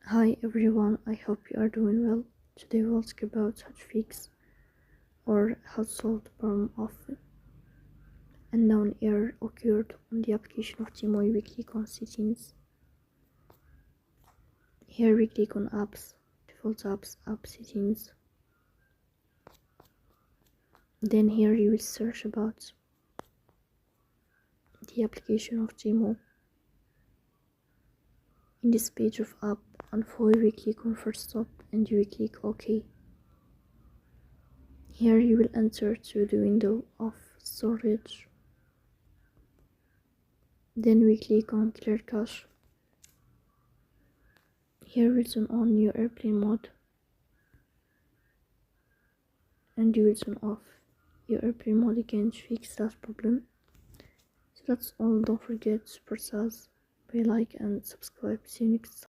Hi everyone, I hope you are doing well. Today we'll talk about how to fix or how to solve the problem of unknown error occurred on the application of Temu. We click on settings. Here we click on apps, default apps, app settings. Then here you will search about the application of Temu. In this page of app info, we click on first stop and you will click OK. Here you will enter to the window of storage. Then we click on clear cache. Here we turn on your airplane mode and you will turn off your airplane mode again to fix that problem. So that's all. Don't forget to press by like and subscribe. See you next time.